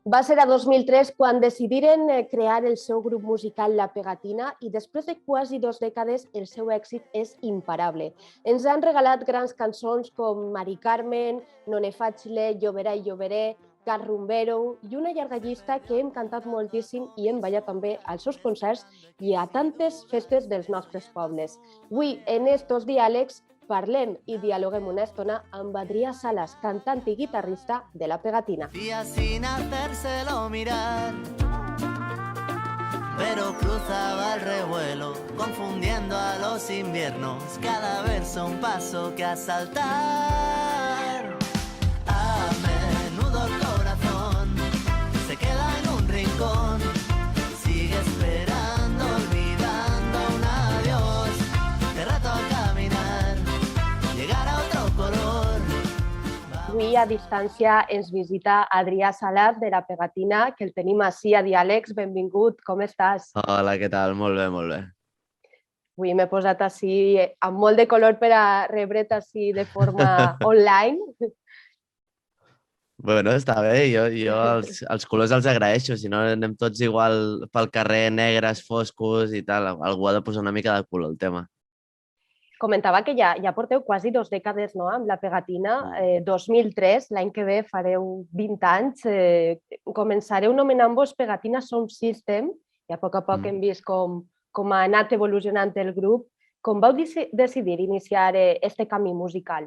Va ser a 2003 quan decidiren crear el seu grup musical La Pegatina i després de quasi 2 dècades el seu èxit és imparable. Ens han regalat grans cançons com Mari Carmen, Non è facile, Lloverà i lloveré, Cat Rumbero i una llarga llista que hem cantat moltíssim i hem ballat també als seus concerts i a tantes festes dels nostres pobles. Avui, en estos diàlegs, parlem i dialoguem una estona amb Adrià Salas, cantant i guitarrista de La Pegatina. Día sin hacérselo mirar, pero cruzaba el revuelo, confundiendo a los inviernos, cada verso un paso que asaltar. A menudo el corazón se queda en un rincón, sigue esperando, olvidando un adiós. Te reto a caminar, llegar a otro color. Avui a distància ens visita Adrià Salas de La Pegatina, que el tenim així a Diàlegs. Benvingut, com estàs? Hola, què tal? Molt bé, molt bé. Avui m'he posat així amb molt de color per a rebre't així de forma online. Bueno, està bé, jo els colors els agraeixo, si no anem tots igual pel carrer, negres, foscos i tal, algú ha de posar una mica de color al tema. Comentava que ja porteu quasi 2 dècades, no?, amb La Pegatina. 2003, l'any que ve fareu 20 anys. Començareu nomenant-vos Pegatina Sound System i a poc hem vist com ha anat evolucionant el grup. Com vau decidir iniciar este camí musical?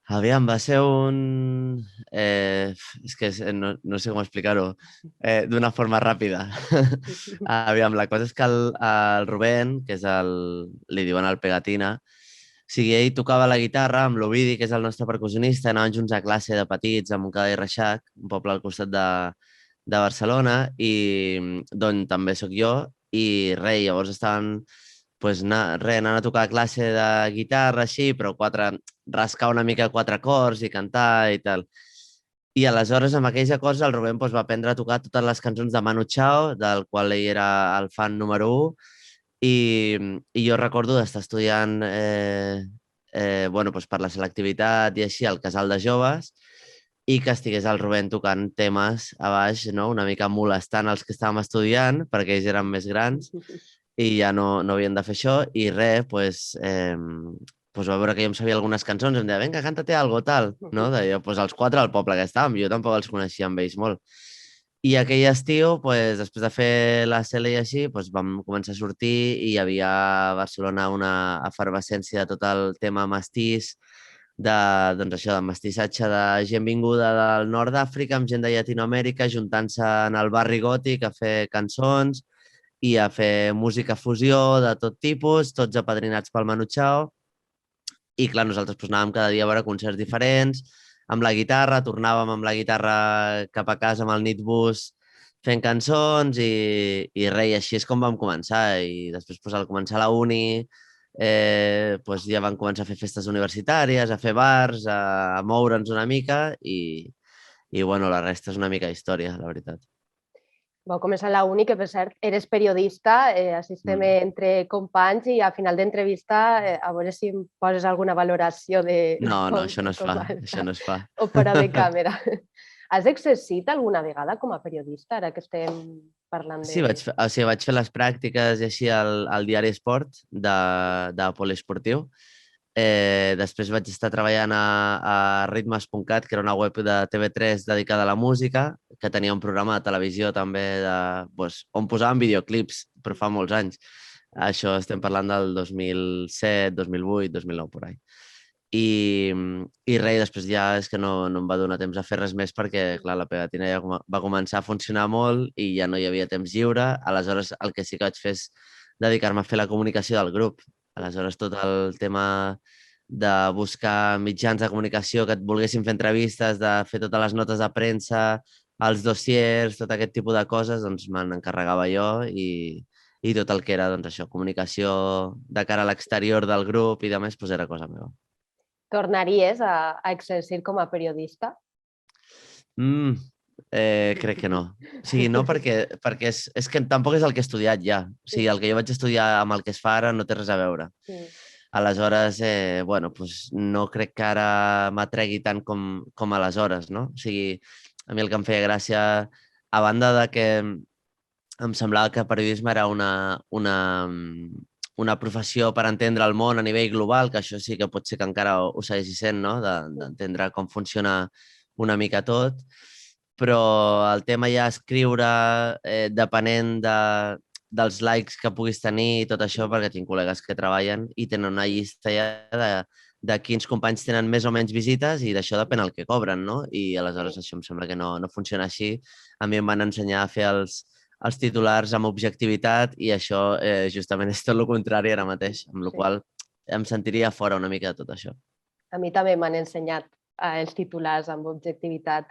Aviam, va ser un... és que no sé com explicar-ho d'una forma ràpida. Aviam, la cosa és que el Rubén, que és li diuen el Pegatina, o sigui, ell tocava la guitarra amb l'Ovidi, que és el nostre percussionista, anaven junts a classe de petits a Montcada i Reixac, un poble al costat de Barcelona, i d'on també sóc jo, i res, llavors estaven anant a tocar classe de guitarra, així, però rascar una mica 4 acords i cantar i tal. I aleshores, amb aquells acords, el Rubén va aprendre a tocar totes les cançons de Manu Chao, del qual ell era el fan número 1, i jo recordo d'estar estudiant per la selectivitat i així al casal de joves i que estigués el Rubén tocant temes a baix, una mica molestant els que estàvem estudiant, perquè ells eren més grans i ja no havien de fer això, i res, va veure que jo em sabia algunes cançons, em deia, vinga, canta-te algo, tal, no? Deia, els 4 al poble que estàvem, jo tampoc els coneixia amb ells molt. I aquell estiu, després de fer la CL i així, vam començar a sortir i hi havia a Barcelona una efervescència de tot el tema mestís, de mestissatge de gent vinguda del nord d'Àfrica amb gent de Llatinoamèrica juntant-se en el barri gòtic a fer cançons i a fer música fusió de tot tipus, tots apadrinats pel Manu Chao. I clar, nosaltres anàvem cada dia a veure concerts diferents, amb la guitarra, tornàvem amb la guitarra cap a casa amb el Nitbus fent cançons i res, i així és com vam començar. I després, al començar la uni, ja vam començar a fer festes universitàries, a fer bars, a moure'ns una mica i la resta és una mica història, la veritat. Vau començar a la uni, que per cert eres periodista, assistem entre companys i a final d'entrevista a veure si em poses alguna valoració de... No, això no es fa, això no es fa. O fora de càmera. Has exercit alguna vegada com a periodista, ara que estem parlant de... Sí, vaig fer les pràctiques i així al diari Esport de poliesportiu. Després vaig estar treballant a ritmes.cat, que era una web de TV3 dedicada a la música, que tenia un programa de televisió també on posaven videoclips, però fa molts anys. Això estem parlant del 2007, 2008, 2009, por ahí. I res, després ja és que no em va donar temps a fer res més perquè, clar, la Pegatina ja va començar a funcionar molt i ja no hi havia temps lliure. Aleshores, el que sí que vaig fer és dedicar-me a fer la comunicació del grup. Aleshores, tot el tema de buscar mitjans de comunicació que et volguessin fer entrevistes, de fer totes les notes de premsa, els dossiers, tot aquest tipus de coses, doncs me n'encarregava jo i tot el que era comunicació de cara a l'exterior del grup i demés, era cosa meva. Tornaries a exercir com a periodista? Crec que no. O sigui, no perquè és que tampoc és el que he estudiat ja. O sigui, el que jo vaig estudiar amb el que es fa ara no té res a veure. Aleshores, no crec que ara m'atregui tant com aleshores, no? O sigui, a mi el que em feia gràcia, a banda de que em semblava que periodisme era una professió per entendre el món a nivell global, que això sí que pot ser que encara ho segueixi sent, no? D'entendre com funciona una mica tot, però el tema ja escriure, depenent dels likes que puguis tenir i tot això, perquè tinc col·legues que treballen i tenen una llista ja de quins companys tenen més o menys visites i d'això depèn el que cobren, no? I aleshores això em sembla que no funciona així. A mi em van ensenyar a fer els titulars amb objectivitat i això justament és tot el contrari ara mateix, amb la qual em sentiria fora una mica de tot això. A mi també m'han ensenyat els titulars amb objectivitat.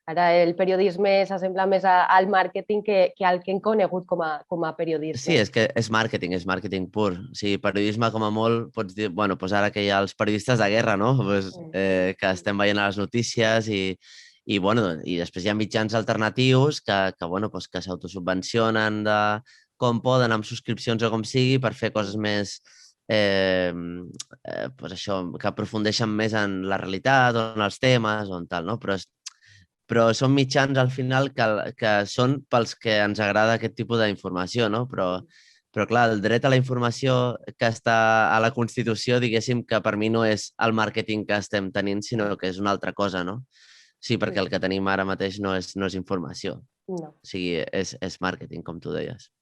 Ara el periodisme s'assembla més al màrqueting que al que hem conegut com a periodisme. Sí, és que és màrqueting pur. O sigui, periodisme com a molt, pots dir, bueno, doncs ara que hi ha els periodistes de guerra, no? Pues, que estem veient a les notícies i després hi ha mitjans alternatius que s'autosubvencionen de com poden amb subscripcions o com sigui per fer coses més que aprofundeixen més en la realitat o en els temes o en tal, no? Però són mitjans al final que són pels que ens agrada aquest tipus d'informació, no? Però clar, el dret a la informació que està a la Constitució, diguéssim que per mi no és el màrqueting que estem tenint, sinó que és una altra cosa, no? Sí, perquè el que tenim ara mateix no és informació. No. O sigui, és màrqueting, com tu deies.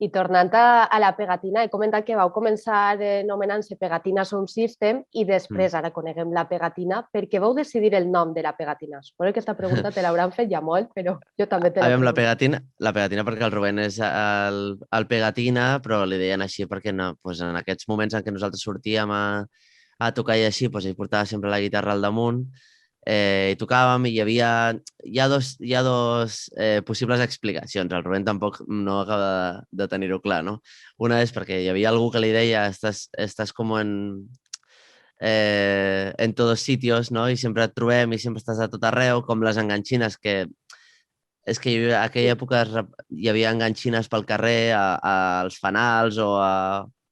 I tornant a la pegatina, he comentat que vau començar anomenant-se Pegatina Sound System i després ara coneguem la pegatina. Per què vau decidir el nom de la pegatina? Suposo que aquesta pregunta te l'hauran fet ja molt, però jo també te la pregunto. La pegatina perquè el Rubén és el pegatina, però li deien així perquè en aquests moments en què nosaltres sortíem a tocar i així, ell portava sempre la guitarra al damunt, i tocàvem i hi ha dos possibles explicacions. El Rubén tampoc no acaba de tenir-ho clar, no? Una és perquè hi havia algú que li deia estàs com en todos sitios, no? I sempre et trobem i sempre estàs a tot arreu, com les enganxines, que és que a aquella època hi havia enganxines pel carrer, als fanals o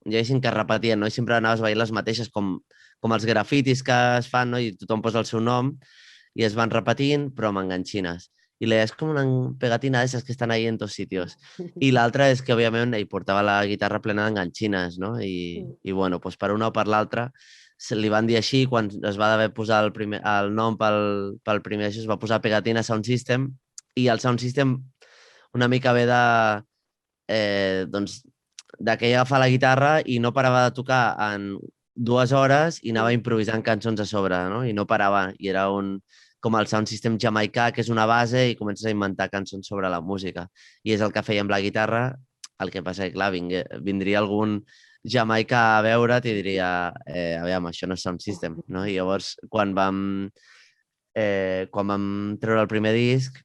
diguéssim que es repetien, no? I sempre anaves veient les mateixes, com els grafitis que es fan, no? I tothom posa el seu nom i es van repetint, però amb enganxines. I és com una pegatina d'esses que estan ahí en tots sitios. I l'altra és que, òbviament, ell portava la guitarra plena d'enganxines, no? I per una o per l'altra, se li van dir així, quan es va haver posar el nom pel primer això, es va posar Pegatina Sound System, i el Sound System una mica ve de que ella agafava la guitarra i no parava de tocar en 2 hores i anava improvisant cançons a sobre, no? I no parava. I era com el sound system jamaicà, que és una base, i comences a inventar cançons sobre la música. I és el que feia amb la guitarra. El que passa que, clar, vindria algun jamaicà a veure't i diria aviam, això no és sound system, no? I llavors, quan vam treure el primer disc,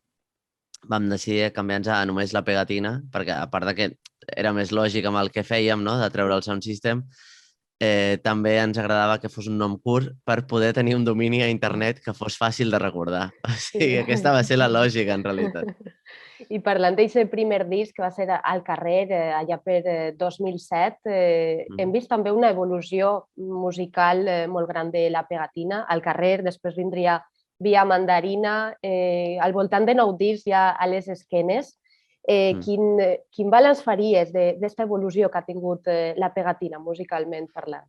vam decidir canviar-nos a només la pegatina, perquè a part de que era més lògic amb el que fèiem, no? De treure el sound system, també ens agradava que fos un nom curt per poder tenir un domini a internet que fos fàcil de recordar. O sigui, aquesta va ser la lògica, en realitat. I parlant d'aquest primer disc que va ser al carrer, allà per 2007, hem vist també una evolució musical molt gran de la pegatina. Al carrer, després vindria Via Mandarina, al voltant de 9 discs ja a les esquenes. Quin balanç faries d'esta evolució que ha tingut la pegatina musicalment parlant?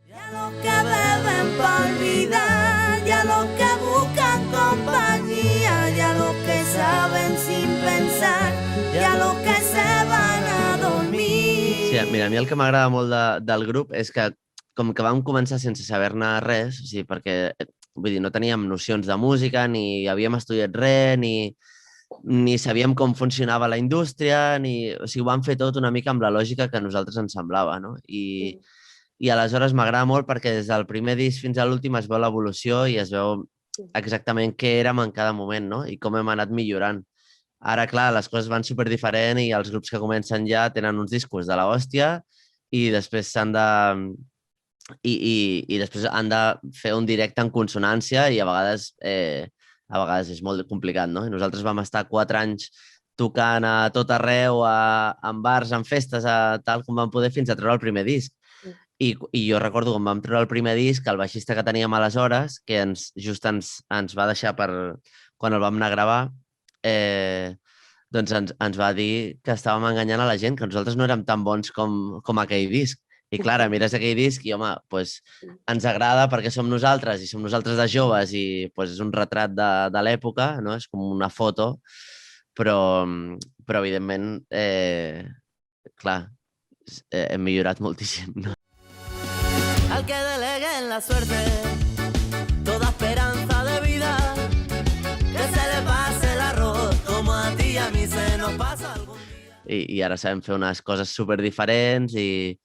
Ya lo que beben pa' olvidar, ya lo que buscan compañía, ya lo que saben sin pensar, ya lo que se van a dormir. Sí, mira, a mi el que m'agrada molt del grup és que com que vam començar sense saber-ne res, o sigui, perquè no teníem nocions de música, ni havíem estudiat res, ni sabíem com funcionava la indústria, o sigui, ho vam fer tot una mica amb la lògica que a nosaltres ens semblava, no? I aleshores m'agrada molt perquè des del primer disc fins a l'últim es veu l'evolució i es veu exactament què érem en cada moment, no? I com hem anat millorant. Ara, clar, les coses van superdiferent i els grups que comencen ja tenen uns discos de l'hòstia i després després han de fer un directe en consonància i a vegades és molt complicat, no? I nosaltres vam estar 4 anys tocant a tot arreu, en bars, en festes, tal com vam poder, fins a treure el primer disc. I jo recordo quan vam treure el primer disc, el baixista que teníem aleshores, que just ens va deixar per quan el vam anar a gravar, doncs ens va dir que estàvem enganyant a la gent, que nosaltres no érem tan bons com aquell disc. I clar, mires aquell disc i, home, doncs ens agrada perquè som nosaltres i som nosaltres de joves i doncs és un retrat de l'època, no? És com una foto, però evidentment, clar, hem millorat moltíssim, no? Al que delegue en la suerte toda esperanza de vida, que se le pase el arroz como a ti y a mí se nos pasa algún día. I ara sabem fer unes coses super diferents i